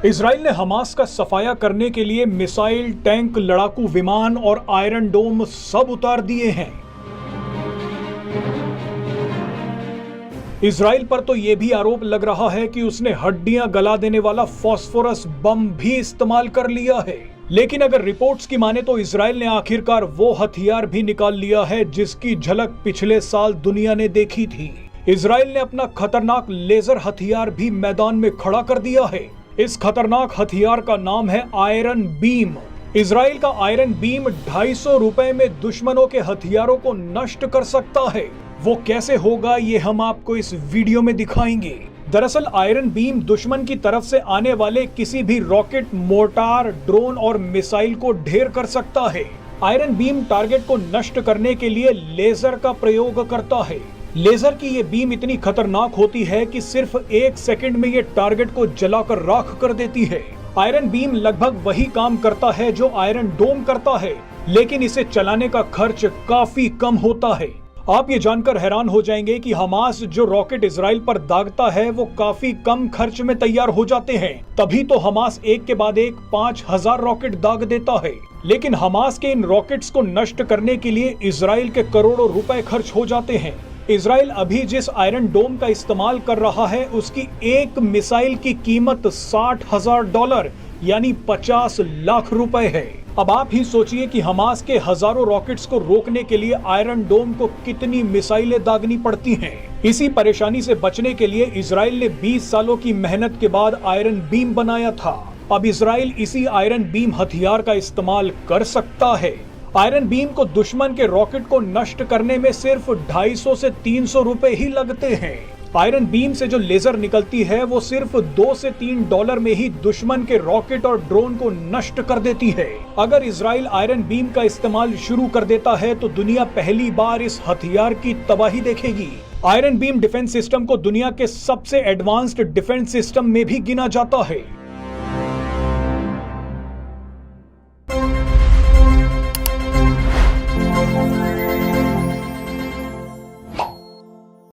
Israel ने Hamas का सफाया करने के लिए मिसाइल, टैंक, लड़ाकू विमान और आयरन डोम सब उतार दिए हैं। इजराइल पर तो यह भी आरोप लग रहा है कि उसने हड्डियां गला देने वाला फास्फोरस बम भी इस्तेमाल कर लिया है। लेकिन अगर रिपोर्ट्स की माने तो इजराइल ने आखिरकार वो हथियार भी निकाल लिया है जिसकी झलक पिछले साल दुनिया ने देखी थी। इजराइल ने अपना खतरनाक लेजर हथियार भी मैदान में खड़ा कर दिया है। इस खतरनाक हथियार का नाम है आयरन बीम। इजराइल का आयरन बीम 250 रुपए में दुश्मनों के हथियारों को नष्ट कर सकता है। वो कैसे होगा ये हम आपको इस वीडियो में दिखाएंगे। दरअसल आयरन बीम दुश्मन की तरफ से आने वाले किसी भी रॉकेट, मोर्टार, ड्रोन और मिसाइल को ढेर कर सकता है। आयरन बीम टारगेट को नष्ट करने के लिए लेजर का प्रयोग करता है। लेजर की ये बीम इतनी खतरनाक होती है कि सिर्फ 1 सेकंड में ये टारगेट को जलाकर राख कर देती है। आयरन बीम लगभग वही काम करता है जो आयरन डोम करता है, लेकिन इसे चलाने का खर्च काफी कम होता है। आप ये जानकर हैरान हो जाएंगे कि हमास जो रॉकेट इजराइल पर दागता है वो काफी कम खर्च में तैयार हो जाते हैं। तभी तो हमास एक के बाद एक 5000 रॉकेट दाग देता है। लेकिन हमास के इन रॉकेट्स को नष्ट करने के लिए इजराइल के करोड़ों रुपए खर्च हो जाते हैं। इजराइल अभी जिस आयरन डोम का इस्तेमाल कर रहा है उसकी एक मिसाइल की कीमत $60,000 यानी 50 लाख रुपए है। अब आप ही सोचिए कि हमास के हजारों रॉकेट्स को रोकने के लिए आयरन डोम को कितनी मिसाइलें दागनी पड़ती हैं। इसी परेशानी से बचने के लिए इजराइल ने 20 सालों की मेहनत के बाद आयरन बीम बनाया था। अब इजराइल इसी आयरन बीम हथियार का इस्तेमाल कर सकता है। आयरन बीम को दुश्मन के रॉकेट को नष्ट करने में सिर्फ 250 से 300 रुपए ही लगते हैं। आयरन बीम से जो लेजर निकलती है वो सिर्फ $2 से $3 में ही दुश्मन के रॉकेट और ड्रोन को नष्ट कर देती है। अगर इजराइल आयरन बीम का इस्तेमाल शुरू कर देता है तो दुनिया पहली बार इस हथियार की तबाही देखेगी। आयरन बीम डिफेंस सिस्टम को दुनिया के सबसे एडवांस्ड डिफेंस सिस्टम में भी गिना जाता है।